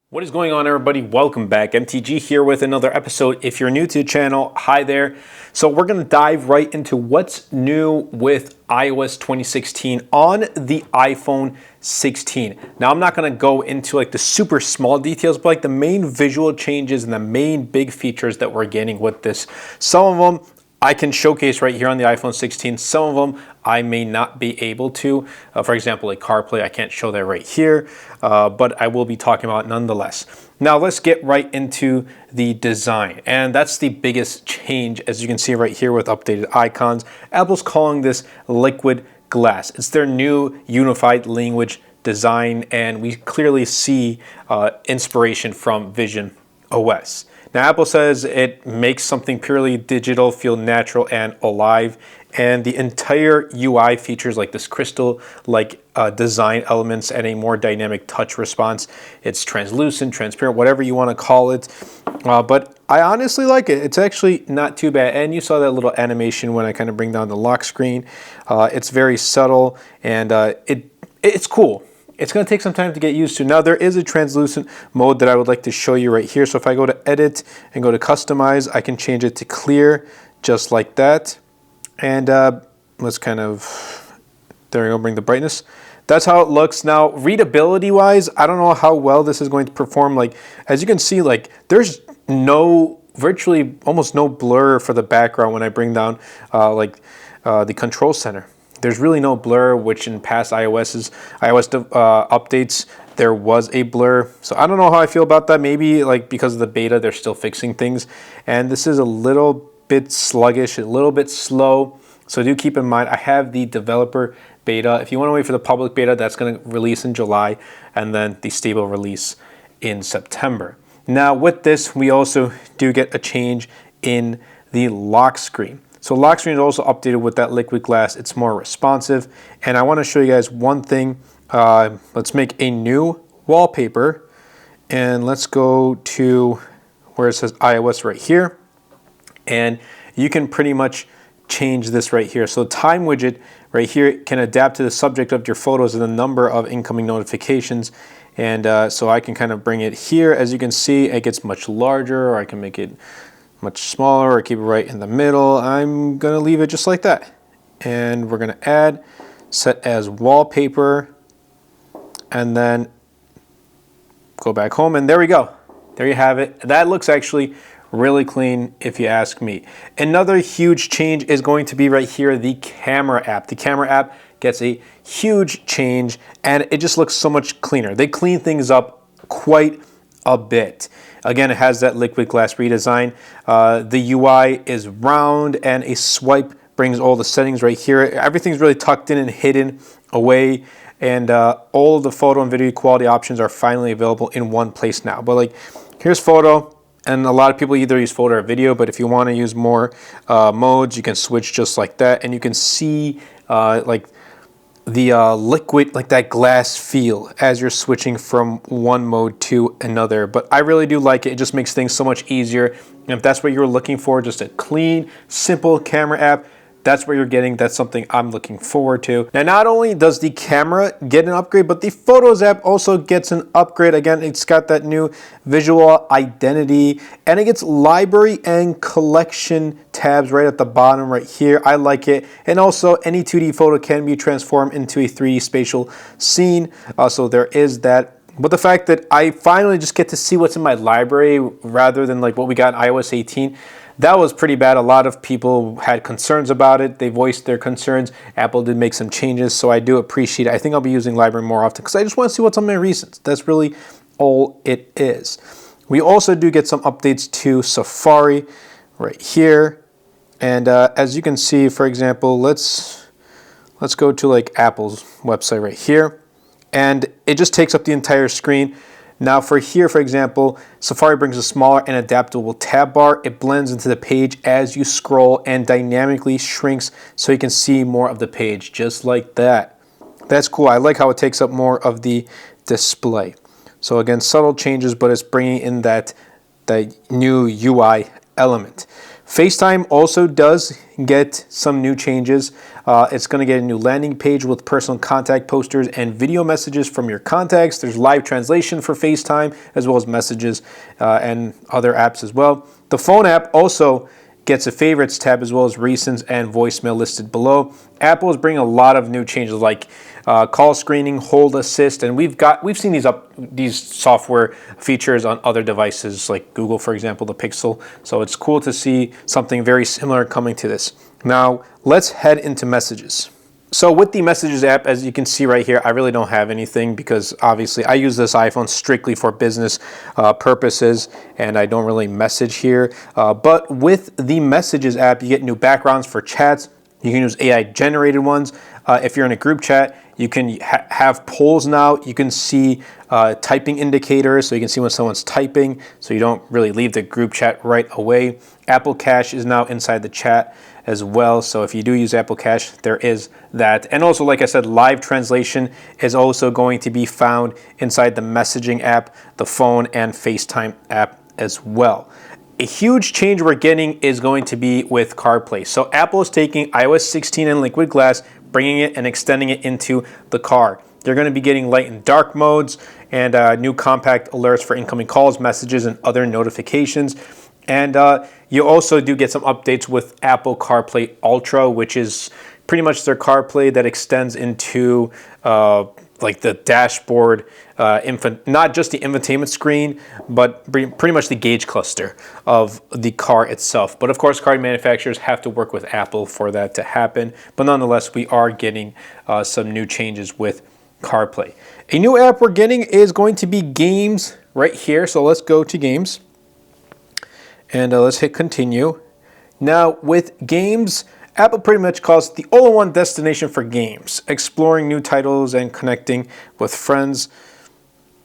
What is going on, everybody? Welcome back. MTG here with another episode. If you're new to the channel, hi there. So we're going to dive right into what's new with iOS 2016 on the iPhone 16. Now, I'm not going to go into like the super small details, but like the main visual changes and the main big features that we're getting with this. Some of them I can showcase right here on the iPhone 16. Some of them I may not be able to. For example, like CarPlay, I can't show that right here, but I will be talking about nonetheless. Now let's get right into the design. And that's the biggest change, as you can see right here with updated icons. Apple's calling this liquid glass. It's their new unified language design, and we clearly see inspiration from Vision OS. Now, Apple says it makes something purely digital feel natural and alive, and the entire UI features like this crystal-like design elements and a more dynamic touch response. It's translucent, transparent, whatever you want to call it, but I honestly like it. It's actually not too bad, and you saw that little animation when I kind of bring down the lock screen. It's very subtle, and it's cool. It's going to take some time to get used to. Now, there is a translucent mode that I would like to show you right here. So if I go to edit and go to customize, I can change it to clear just like that. And let's kind of, there we go, bring the brightness. That's how it looks. Now, readability wise, I don't know how well this is going to perform. Like, as you can see, like there's virtually almost no blur for the background when I bring down the control center. There's really no blur, which in past iOS updates, there was a blur. So I don't know how I feel about that. Maybe like because of the beta, they're still fixing things. And this is a little bit sluggish, a little bit slow. So do keep in mind, I have the developer beta. If you want to wait for the public beta, that's going to release in July, and then the stable release in September. Now with this, we also do get a change in the lock screen. So lock screen is also updated with that liquid glass. It's more responsive. And I want to show you guys one thing. Let's make a new wallpaper. And let's go to where it says iOS right here. And you can pretty much change this right here. So time widget right here can adapt to the subject of your photos and the number of incoming notifications. And so I can kind of bring it here. As you can see, it gets much larger, or I can make it much smaller, or keep it right in the middle. I'm gonna leave it just like that. And we're gonna add, set as wallpaper, and then go back home, and there we go. There you have it. That looks actually really clean if you ask me. Another huge change is going to be right here, the camera app. The camera app gets a huge change, and it just looks so much cleaner. They clean things up quite a bit. Again, it has that liquid glass redesign. The UI is round, and a swipe brings all the settings right here. Everything's really tucked in and hidden away, and all the photo and video quality options are finally available in one place now. But like, here's photo, and a lot of people either use photo or video, but if you want to use more modes, you can switch just like that, and you can see like the liquid, like that glass feel as you're switching from one mode to another. But I really do like it. It just makes things so much easier. And if that's what you're looking for, just a clean, simple camera app, that's what you're getting. That's something I'm looking forward to. Now, not only does the camera get an upgrade, but the Photos app also gets an upgrade. Again, it's got that new visual identity, and it gets library and collection tabs right at the bottom right here. I like it. And also, any 2D photo can be transformed into a 3D spatial scene. So there is that. But the fact that I finally just get to see what's in my library rather than like what we got in iOS 18, that was pretty bad. A lot of people had concerns about it. They voiced their concerns. Apple did make some changes, so I do appreciate it. I think I'll be using library more often because I just want to see what's on my recents. That's really all it is. We also do get some updates to Safari right here. And as you can see, for example, let's go to like Apple's website right here. And it just takes up the entire screen. Now for here, for example, Safari brings a smaller and adaptable tab bar. It blends into the page as you scroll and dynamically shrinks so you can see more of the page, just like that. That's cool. I like how it takes up more of the display. So again, subtle changes, but it's bringing in that new UI element. FaceTime also does get some new changes. It's going to get a new landing page with personal contact posters and video messages from your contacts. There's live translation for FaceTime, as well as messages and other apps as well. The phone app also gets a favorites tab, as well as recents and voicemail listed below. Apple is bringing a lot of new changes like call screening, hold assist, and we've seen these software features on other devices like Google, for example, the Pixel. So it's cool to see something very similar coming to this. Now let's head into messages. So with the Messages app, as you can see right here, I really don't have anything because obviously I use this iPhone strictly for business purposes and I don't really message here. But with the Messages app, you get new backgrounds for chats. You can use AI generated ones. If you're in a group chat, you can have polls now. You can see typing indicators, so you can see when someone's typing, so you don't really leave the group chat right away. Apple Cash is now inside the chat as well, so if you do use Apple Cash, there is that. And also, like I said, live translation is also going to be found inside the messaging app, the phone, and FaceTime app as well. A huge change we're getting is going to be with CarPlay. So Apple is taking iOS 16 and Liquid Glass, bringing it and extending it into the car. You're going to be getting light and dark modes and new compact alerts for incoming calls, messages, and other notifications. And you also do get some updates with Apple CarPlay Ultra, which is pretty much their CarPlay that extends into like the dashboard, not just the infotainment screen, but pretty much the gauge cluster of the car itself. But of course, car manufacturers have to work with Apple for that to happen. But nonetheless, we are getting some new changes with CarPlay. A new app we're getting is going to be Games right here. So let's go to Games. And let's hit continue. Now with Games, Apple pretty much calls it the all-in-one destination for games, exploring new titles and connecting with friends.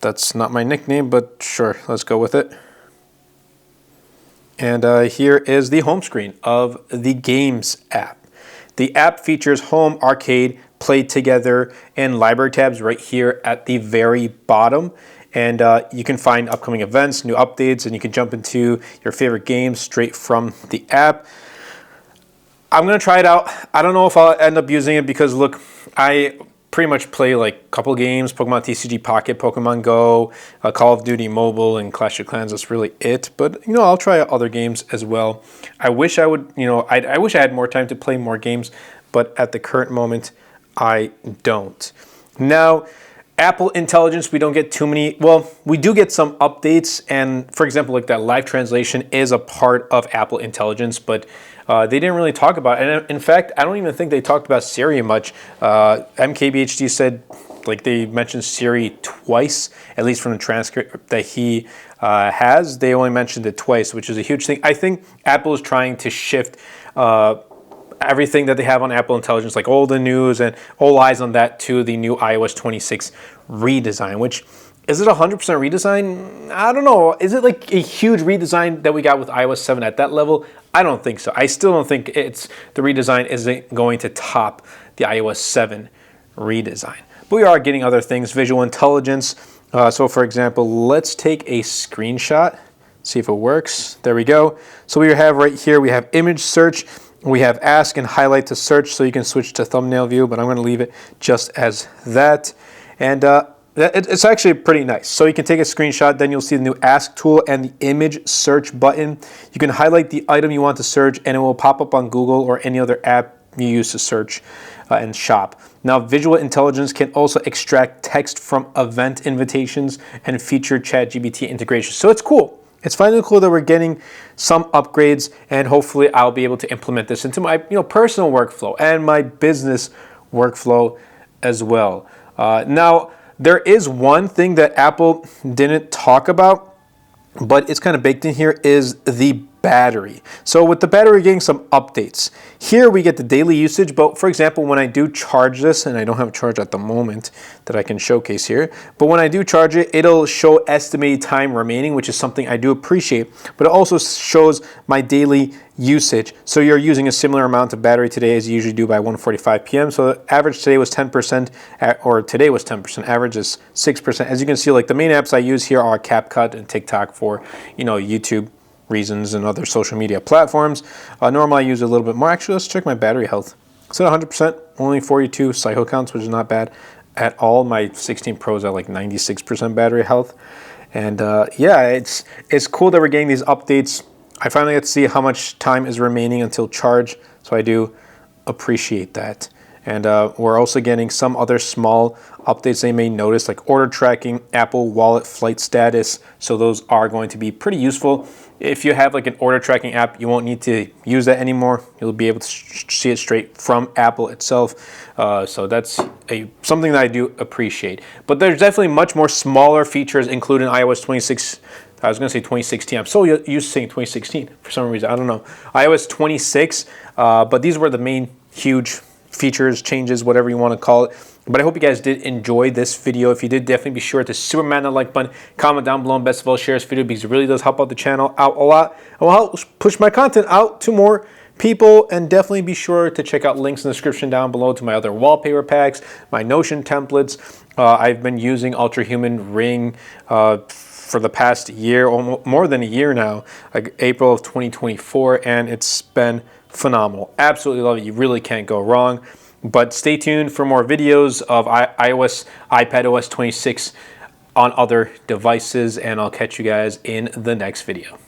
That's not my nickname, but sure, let's go with it. And here is the home screen of the Games app. The app features home, arcade, play together, and library tabs right here at the very bottom. And you can find upcoming events, new updates, and you can jump into your favorite games straight from the app. I'm going to try it out. I don't know if I'll end up using it because, look, I pretty much play like a couple games, Pokemon TCG Pocket, Pokemon Go, Call of Duty Mobile, and Clash of Clans. That's really it. But, I'll try out other games as well. I wish I would, I wish I had more time to play more games, but at the current moment, I don't. Now, Apple Intelligence, we don't get too many. Well, we do get some updates, and for example, like that live translation is a part of Apple Intelligence, but they didn't really talk about it. And in fact, I don't even think they talked about Siri much. MKBHD said, like, they mentioned Siri twice, at least from the transcript that he has. They only mentioned it twice, which is a huge thing. I think Apple is trying to shift everything that they have on Apple Intelligence, like all the news and all eyes on that, to the new iOS 26 redesign, which, is it 100% redesign? I don't know. Is it like a huge redesign that we got with iOS 7 at that level? I don't think so. I still don't think the redesign isn't going to top the iOS 7 redesign. But we are getting other things, visual intelligence. So for example, let's take a screenshot, see if it works. There we go. So we have right here, we have image search. We have ask and highlight to search, so you can switch to thumbnail view, but I'm going to leave it just as that. And it's actually pretty nice. So you can take a screenshot, then you'll see the new ask tool and the image search button. You can highlight the item you want to search, and it will pop up on Google or any other app you use to search and shop. Now, visual intelligence can also extract text from event invitations and feature ChatGPT integration. So it's cool. It's finally cool that we're getting some upgrades, and hopefully I'll be able to implement this into my personal workflow and my business workflow as well. Now, there is one thing that Apple didn't talk about, but it's kind of baked in here, is the battery. So with the battery, we're getting some updates. Here we get the daily usage, but for example, when I do charge this, and I don't have a charge at the moment that I can showcase here, but when I do charge it, it'll show estimated time remaining, which is something I do appreciate, but it also shows my daily usage. So you're using a similar amount of battery today as you usually do by 1:45 p.m. So the average today was 10%, or today was 10%, average is 6%. As you can see, like the main apps I use here are CapCut and TikTok for, YouTube reasons and other social media platforms. Normally I use a little bit more. Actually, let's check my battery health. It's at 100%, only 42 cycle counts, which is not bad at all. My 16 Pro is at like 96% battery health. And yeah, it's cool that we're getting these updates. I finally get to see how much time is remaining until charge, so I do appreciate that. And we're also getting some other small updates they may notice, like order tracking, Apple Wallet flight status. So those are going to be pretty useful. If you have like an order tracking app, you won't need to use that anymore. You'll be able to see it straight from Apple itself. So that's something that I do appreciate. But there's definitely much more smaller features included in iOS 26. I was going to say 2016. I'm so used to saying 2016 for some reason. I don't know. iOS 26. But these were the main huge features, changes, whatever you want to call it. But I hope you guys did enjoy this video. If you did, definitely be sure to superman that like button, comment down below, and best of all, share this video because it really does help out the channel out a lot. And will help push my content out to more people. And definitely be sure to check out links in the description down below to my other wallpaper packs, my Notion templates. I've been using Ultra Human Ring for the past year, or more than a year now, like April of 2024, and it's been phenomenal. Absolutely love it. You really can't go wrong. But stay tuned for more videos of iOS, iPadOS 26 on other devices, and I'll catch you guys in the next video.